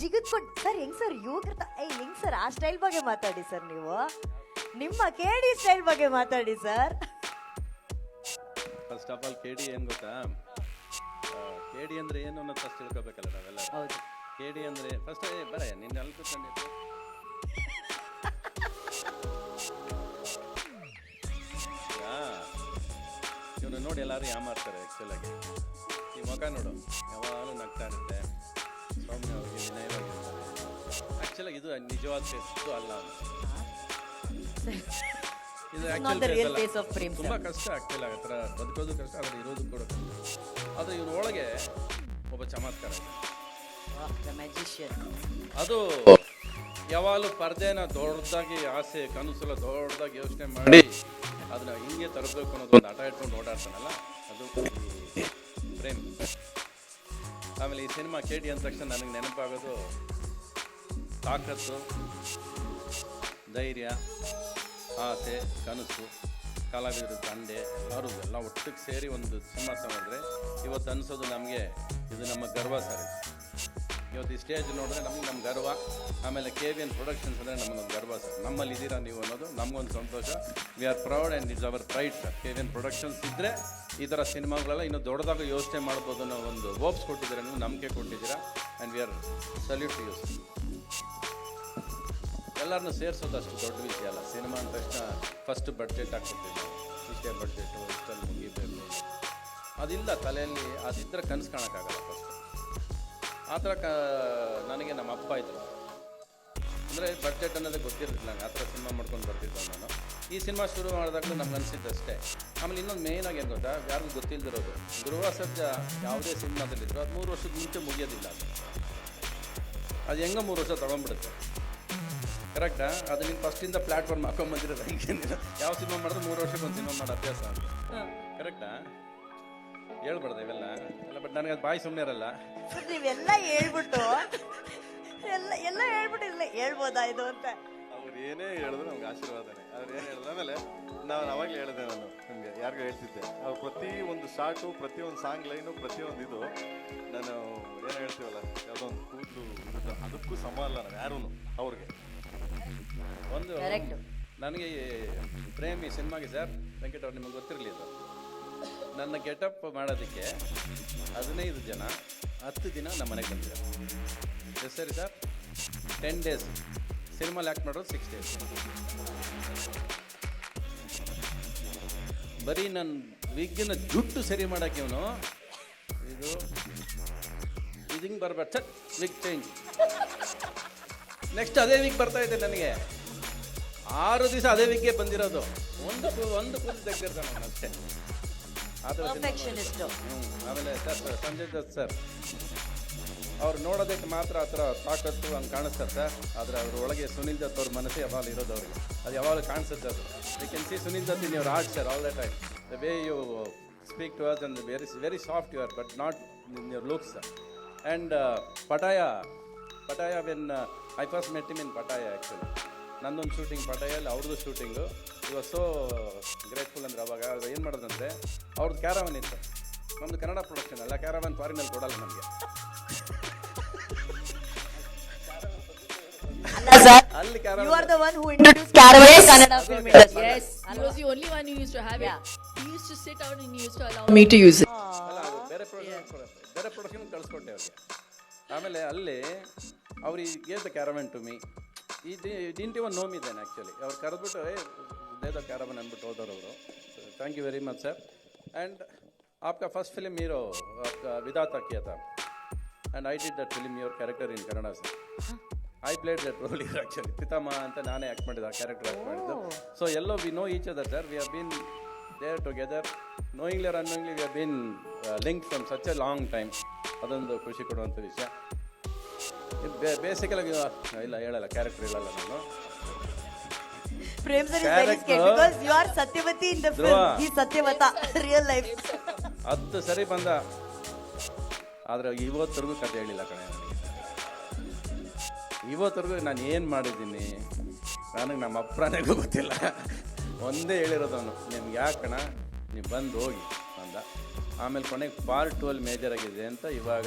ಜಿಗದ್ ಕೊಟ್ಟು ಸರ್ ಹೆಂಗ್ ಸರ್ ಯುವಕೃತ ಹೆಂಗ್ ಸರ್ ಆ ಸ್ಟೈಲ್ ಬಗ್ಗೆ ಮಾತಾಡಿ ಸರ್ ನೀವು ನಿಮ್ಮ ಕೇಡಿ ಸ್ಟೈಲ್ ಬಗ್ಗೆ ಮಾತಾಡಿ ಸರ್. ಫಸ್ಟ್ ಆಫ್ ಆಲ್ ಕೇಡಿ ಏನ್ ಗೊತ್ತಾ, ಕೇಡಿ ಅಂದ್ರೆ ಏನು ಅನ್ನೋದು ಫಸ್ಟ್ ತಿಳ್ಕೊಬೇಕಲ್ಲ ನಾವೆಲ್ಲ. ಹೌದು. ಕೇಡಿ ಅಂದ್ರೆ ಫಸ್ಟ್ ಬರ ನಿನ್ನ ಅಲ್ಲಿ ಕೂತ್ಕೊಂಡಿದ್ದು ಇವನು ನೋಡಿ ಎಲ್ಲರೂ ಯಾಮಾರ್ತಾರೆ ಆ್ಯಕ್ಚುಲ್ ಆಗಿ. ಈ ಮುಖ ನೋಡು ಯಾವಾಗಲೂ ನಗ್ತಾ ಇರುತ್ತೆ, ಸೌಮ್ಯವಾಗಿ ವಿನಯವಾಗಿರ್ತಾರೆ. ಆ್ಯಕ್ಚುಲಾಗಿ ಇದು ನಿಜವಾದ ಫೇಸ್ ಅಲ್ಲ ಅವನು. ಇದು ಆ್ಯಕ್ಚುಲಿ ತುಂಬ ಕಷ್ಟ ಆ್ಯಕ್ಚುಲ್ ಆ ಥರ ಬದುಕೋದು ಕಷ್ಟ, ಆದರೆ ಇರೋದು ಕೂಡ ಕಷ್ಟ. ಆದರೆ ಇವನ ಒಳಗೆ ಒಬ್ಬ ಚಮತ್ಕಾರ ಇದೆ. ಅದು ಯಾವಾಗಲೂ ಪರ್ದೆನ ದೊಡ್ಡದಾಗಿ ಆಸೆ ಕನಸೆಲ್ಲ ದೊಡ್ಡದಾಗಿ ಯೋಚನೆ ಮಾಡಿ ಅದನ್ನ ಹಿಂಗೆ ತರಬೇಕು ಅನ್ನೋದು ಒಂದು ಆಟ ಇಟ್ಕೊಂಡು ಓಡಾಡ್ತಾನಲ್ಲ, ಅದು ಪ್ರೇಮ್. ಆಮೇಲೆ ಈ ಸಿನಿಮಾ ಕೇಡಿ ಅಂದ ತಕ್ಷಣ ನನಗೆ ನೆನಪಾಗೋದು ತಾಕತ್ತು, ಧೈರ್ಯ, ಆಸೆ, ಕನಸು, ಕಲಾವಿದರು ತಂದೆ ಎಲ್ಲರೂ ಎಲ್ಲ ಒಟ್ಟಿಗೆ ಸೇರಿ ಒಂದು ಸಿನಿಮಾ ಮಾಡಿದ್ರೆ ಇವತ್ತು ಅನಿಸೋದು ನಮಗೆ ಇದು ನಮ್ಮ ಗರ್ವ ಸರ್. ಇವತ್ತು ಈ ಸ್ಟೇಜ್ ನೋಡಿದ್ರೆ ನಮ್ಮ ಗರ್ವ. ಆಮೇಲೆ KVN ಪ್ರೊಡಕ್ಷನ್ಸ್ ಅಂದರೆ ನಮಗೊಂದು ಗರ್ವ ಸರ್. ನಮ್ಮಲ್ಲಿ ಇದ್ದೀರಾ ನೀವು ಅನ್ನೋದು ನಮಗೊಂದು ಸಂತೋಷ. We are proud and it's our pride sir. KVN productions ಇದ್ದರೆ ಈ ಥರ ಸಿನಿಮಾಗಳೆಲ್ಲ ಇನ್ನೂ ದೊಡ್ಡದಾಗ ಯೋಚನೆ ಮಾಡ್ಬೋದು ಅನ್ನೋ ಒಂದು ಹೋಪ್ಸ್ ಕೊಟ್ಟಿದ್ದೀರಾ, ನೀವು ನಂಬಿಕೆ ಕೊಟ್ಟಿದ್ದೀರಾ. And we are salute to you. ಎಲ್ಲರನ್ನೂ ಸೇರಿಸೋದು ಅಷ್ಟು ದೊಡ್ಡ ವಿಷಯ ಅಲ್ಲ. ಸಿನಿಮಾ ಅಂದ ತಕ್ಷಣ ಫಸ್ಟ್ ಬಡ್ಜೆಟ್ ಹಾಕ್ಕೊಟ್ಟಿಲ್ಲ, ಇಷ್ಟೇ ಬಡ್ಜೆಟು ಇಷ್ಟಲ್ಲಿ ಮುಗಿಬೇಕು ಅದಿಲ್ಲ ತಲೆಯಲ್ಲಿ. ಅದಿದ್ದರೆ ಕನಸು ಕಾಣೋಕ್ಕಾಗಲ್ಲ ಫಸ್ಟ್. ಆ ಥರ ನನಗೆ ನಮ್ಮ ಅಪ್ಪ ಇದ್ದರು. ಅಂದರೆ ಬಡ್ಜೆಟ್ ಅನ್ನೋದೇ ಗೊತ್ತಿರಲಿಲ್ಲ ನಂಗೆ. ಆ ಥರ ಸಿನಿಮಾ ಮಾಡ್ಕೊಂಡು ಬರ್ತಿದ್ದೆ ನಾನು. ಈ ಸಿನಿಮಾ ಶುರು ಮಾಡಿದಾಗಲೂ ನಮ್ಗೆ ಅನಿಸಿದ್ದು ಅಷ್ಟೇ. ಆಮೇಲೆ ಇನ್ನೊಂದು ಮೇಯ್ನಾಗಿ ಏನು ಗೊತ್ತಾ, ಯಾರಿಗೂ ಗೊತ್ತಿಲ್ಲದಿರೋದು, ಧ್ರುವ ಸರ್ಜಾ ಯಾವುದೇ ಸಿನಿಮಾದಲ್ಲಿದ್ದರು ಅದು 3 ವರ್ಷದ ಮುಂಚೆ ಮುಗಿಯೋದಿಲ್ಲ. ಅದು ಹೆಂಗೆ 3 ವರ್ಷ ತೊಗೊಂಡ್ಬಿಡುತ್ತೆ. ಕರೆಕ್ಟಾ? ಅದು ನಿಮ್ಮ ಫಸ್ಟಿಂದ ಪ್ಲ್ಯಾಟ್ಫಾರ್ಮ್ ಹಾಕೊಂಬಂದಿರೋದು. ಹಂಗೇನಿಲ್ಲ, ಯಾವ ಸಿನಿಮಾ ಮಾಡಿದ್ರೆ 3 ವರ್ಷಕ್ಕೊಂದು ಸಿನಿಮಾ ಮಾಡೋ ಅಭ್ಯಾಸ ಅಂತ. ಕರೆಕ್ಟಾ? ಹೇಳ್ಬಾರ್ದು ಇವೆಲ್ಲ ಎಲ್ಲ. ಬಟ್ ನನಗೆ ಅದು ಬಾಯಿ ಸುಮ್ಮನೆ ಇರಲ್ಲ. ನೀವೆಲ್ಲ ಹೇಳ್ಬಿಟ್ಟು ಎಲ್ಲ ಹೇಳ್ಬಿಟ್ಟು ಇಲ್ಲ ಹೇಳ್ಬೋದಾ ಇದು ಅಂತ. ಅವ್ರು ಏನೇ ಹೇಳಿದ್ರು ನಮ್ಗೆ ಆಶೀರ್ವಾದನೆ. ಅವ್ರು ಏನು ಹೇಳಿದ್ರು ಆಮೇಲೆ ನಾನು ಅವಾಗಲೇ ಹೇಳಿದೆ, ನಾನು ನಿಮಗೆ ಯಾರಿಗೂ ಹೇಳ್ತಿದ್ದೆ, ಅವ್ರು ಪ್ರತಿ ಒಂದು ಶಾರ್ಟು, ಪ್ರತಿಯೊಂದು ಸಾಂಗ್ ಲೈನು, ಪ್ರತಿಯೊಂದು ಇದು ನಾನು ಏನು ಹೇಳ್ತೀವಲ್ಲ, ಯಾವುದೋ ಒಂದು ಕೂದಲು ಅದಕ್ಕೂ ಸಮ ಅಲ್ಲ ನಾವು ಯಾರೂ ಅವ್ರಿಗೆ. ಒಂದು ನನಗೆ ಪ್ರೇಮ್ ಈ ಸಿನಿಮಾಗೆ ಸರ್ ವೆಂಕಟ್ ಅವ್ರು ನಿಮಗೆ ಗೊತ್ತಿರಲಿ, ಇದು ನನ್ನ ಗೆಟಪ್ ಮಾಡೋದಕ್ಕೆ 15 ಜನ 10 ದಿನ ನಮ್ಮ ಮನೆಗೆ ಬಂದಿದ್ದಾರೆ. ಎಸ್ ಸರಿ ಸರ್, 10 days. ಸಿನಿಮಾಲಿ ಆ್ಯಕ್ಟ್ ಮಾಡೋದು 6 days. ಬರೀ ನನ್ನ ವಿಗ್ಗಿನ ಜುಟ್ಟು ಸರಿ ಮಾಡೋಕ್ಕೆ ಇವನು ಇದು ಹಿಂಗೆ ಬರ್ಬಾರ್ದು ಸರ್, ವಿಗ್ ಚೇಂಜ್. ನೆಕ್ಸ್ಟ್ ಅದೇ ವೀಕ್ ಬರ್ತಾ ಇದೆ ನನಗೆ. 6 ದಿವಸ ಅದೇ ವೀಕ್ಗೆ ಬಂದಿರೋದು. ಒಂದು ಕೂದಲು ತೆಗ್ದಿರ್ತಾನೆ ನಾನು ಅಷ್ಟೇ. ಆಮೇಲೆ ಸರ್ ಸಂಜಯ್ ದತ್ ಸರ್ ಅವ್ರು ನೋಡೋದಕ್ಕೆ ಮಾತ್ರ ಆ ಥರ ತಾಕತ್ತು ಹಂಗೆ ಕಾಣಿಸ್ತಾರೆ ಸರ್. ಆದರೆ ಅವ್ರ ಒಳಗೆ ಸುನಿಲ್ ದತ್ ಅವ್ರ ಮನಸ್ಸೇ ಯಾವಾಗ ಇರೋದು ಅವ್ರಿಗೆ. ಅದು ಯಾವಾಗ ಕಾಣಿಸುತ್ತೆ ಅದು. You can see Sunil Dutt in your art sir all the time. The way you speak to us and very soft you are, but not in your looks sir. And Pattaya when I first met him in Pattaya. Actually ನನ್ನೊಂದು shooting ಪಟಾಯಲ್ಲಿ, ಅವ್ರದ್ದು shooting. ಇವಾಗ so grateful ಅಂದರೆ ಅವಾಗ ಏನು ಮಾಡೋದಂದರೆ ಅವ್ರದ್ದು caravan ಇತ್ತು, ನಮ್ಮದು ಕನ್ನಡ ಪ್ರೊಡಕ್ಷನ್ ಅಲ್ಲ. ಕ್ಯಾರವನ್ ಫಾರಿನಲ್ಲಿ ಕೊಡಲ್ಲ ನಮಗೆ. ಅಲ್ಲಿ You are the one who introduced Caravan to Kannada film industry. Yes, he was the only one who used to have it. He used to sit out and he used to allow me to use it. ಅಲ್ಲ, ಅದು ಬೇರೆ production ಕಳಿಸ್ಕೊಟ್ಟೆ ಅವ್ರಿಗೆ. ಆಮೇಲೆ ಅಲ್ಲಿ ಅವ್ರಿಗೆ gave the caravan to me. Didn't even know me then actually. ಅವ್ರು ಕರೆದ್ಬಿಟ್ಟು they the caravan ಅಂದ್ಬಿಟ್ಟು ಹೋದವರು ಅವರು. Thank you very much sir. And आपका फर्स्ट फिल्म हीरो आपका विधाता किया था, and I did that film your character in Kannada sir. I played that role here actually. ಪಿತಾಮ ಅಂತ ನಾನೇ ಆ್ಯಕ್ಟ್ ಮಾಡಿದ್ದು, ಆ ಕ್ಯಾರೆಕ್ಟರ್ ಆ್ಯಕ್ಟ್ ಮಾಡಿದ್ದು. ಸೊ ಎಲ್ಲೋ we know each other sir. We have been there together, knowingly or unknowingly we have been linked from such a long time. ಅದೊಂದು ಖುಷಿ ಕೊಡುವಂಥ ವಿಷಯ. ಬೇಸಿಕಲಾಗಿ ಇಲ್ಲ ಹೇಳಲ್ಲ, ಕ್ಯಾರೆಕ್ಟರ್ ಹೇಳಲ್ಲ ನಾನು. Prem sir is very scared because you are Satyavati in the film. He is Satyavata real life. 10 ಸರಿ ಬಂದ, ಆದರೆ ಇವತ್ತರೆಗೂ ಕತೆ ಹೇಳಿಲ್ಲ ಕಣೆ ನನಗೆ. ಇವತ್ತರೆಗೂ ನಾನು ಏನು ಮಾಡಿದ್ದೀನಿ ನನಗೆ ನಮ್ಮ ಅಪ್ಪನಿಗೂ ಗೊತ್ತಿಲ್ಲ. ಒಂದೇ ಹೇಳಿರೋದು ಅವನು, ನಿಮ್ಗೆ ಯಾಕೆ ಕಣ ನೀವು ಬಂದು ಹೋಗಿ ಅಂದ. ಆಮೇಲೆ ಕೊನೆಗೆ ಪಾರ್ಟ್ 2 ಮೇಜರ್ ಆಗಿದೆ ಅಂತ ಇವಾಗ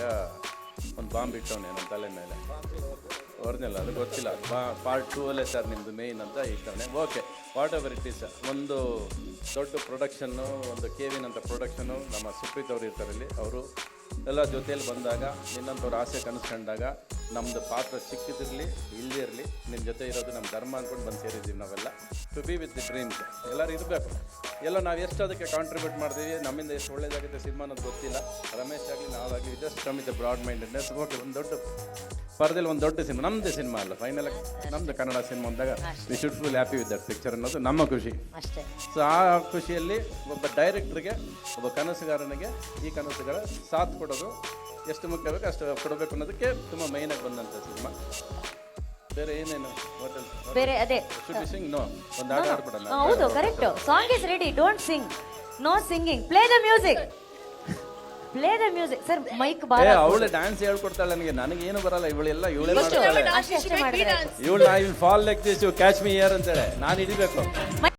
ಒಂದು ಬಾಂಬ್ ಇಟ್ಟವನೆ ನನ್ನ ತಲೆ ಮೇಲೆ. ಒರಿಜಿನಲ್ ಅದು ಗೊತ್ತಿಲ್ಲ. ಪಾರ್ಟ್ 2 ಅಲ್ಲೇ ಸರ್ ನಿಮ್ಮದು ಮೇಯ್ನ್ ಅಂತ ಇಟ್ಟವನೆ. Okay, whatever it is. ಒಂದು ದೊಡ್ಡ ಪ್ರೊಡಕ್ಷನ್ನು, ಒಂದು ಕೇವಿನ್ ಅಂತ ಪ್ರೊಡಕ್ಷನ್ನು, ನಮ್ಮ ಸುಪ್ರೀತ್ ಅವರು ಇರ್ತಾರೆ ಇಲ್ಲಿ, ಅವರು ಎಲ್ಲ ಜೊತೆಯಲ್ಲಿ ಬಂದಾಗ, ನಿನ್ನಂಥವ್ರು ಆಸೆ ಕನಸ್ಕೊಂಡಾಗ, ನಮ್ಮದು ಪಾತ್ರ ಚಿಕ್ಕದಿರಲಿ ಇಲ್ಲದೇ ಇರಲಿ, ನಿನ್ನ ಜೊತೆ ಇರೋದು ನಮ್ಮ ಧರ್ಮ ಅಂದ್ಕೊಂಡು ಬಂದು ಸೇರಿದ್ದೀವಿ ನಾವೆಲ್ಲ. To be with the dreams ಎಲ್ಲರೂ ಇರಬೇಕು. ಎಲ್ಲ ನಾವು ಎಷ್ಟು ಅದಕ್ಕೆ ಕಾಂಟ್ರಿಬ್ಯೂಟ್ ಮಾಡ್ತೀವಿ, ನಮ್ಮಿಂದ ಎಷ್ಟು ಒಳ್ಳೇದಾಗುತ್ತೆ ಸಿನಿಮಾ ಅನ್ನೋದು ಗೊತ್ತಿಲ್ಲ. ರಮೇಶ್ ಆಗಲಿ ನಾವಾಗಲಿ just come with broad mindedness. Okay, ಒಂದು ದೊಡ್ಡ ಪರದಲ್ಲಿ ಒಂದು ದೊಡ್ಡ ಸಿನಿಮಾ, ನಮ್ಮದೇ ಸಿನಿಮಾ ಅಲ್ಲ, ಫೈನಲ್ ನಮ್ಮದು ಕನ್ನಡ ಸಿನಿಮಾ ಅಂದಾಗ we should full happy with that picture ಅನ್ನೋದು ನಮ್ಮ ಖುಷಿ. ಅಷ್ಟೇ. ಸೊ ಆ ಖುಷಿಯಲ್ಲಿ ಒಬ್ಬ ಡೈರೆಕ್ಟ್ರಿಗೆ, ಒಬ್ಬ ಕನಸುಗಾರನಿಗೆ ಈ ಕನಸುಗಳ ಸಾಥ್ ಕೊಡೋದು ಎಷ್ಟು ಮುಖ್ಯ ಬೇಕು ಅಷ್ಟು ಕೊಡಬೇಕು ಅನ್ನೋದಕ್ಕೆ ತುಂಬ ಮೈನಾಗಿ ಬಂದಂಥ ಸಿನಿಮಾ. ಬೇರೆ ಏನೇನು ಹೋಟೆಲ್ ಬೇರೆ ಅದೇ ಶುಡ್ ಸಿಂಗ್ ನೋ ಒಂದು ಹಾಡು ಆಡ್ಬಿಡೋಣ. ಹೌದು, correct. Song is ready, don't sing, no singing, play the music, play the music. Sir mic ಬಾರ. ಅವಳು ಡ್ಯಾನ್ಸ್ ಹೇಳ್ಕೊಡ್ತಾಳೆ ನನಗೇನು ಬರಲ್ಲ, ಇವಳೆಲ್ಲ ಇವಳೇ First you have a ಮಾಡ್ತಾಳೆ. dance, you should make me dance. ಇವಳು I will fall like this you catch me here ಅಂತೇಳಿ ನಾನು ಹಿಡಿಬೇಕು.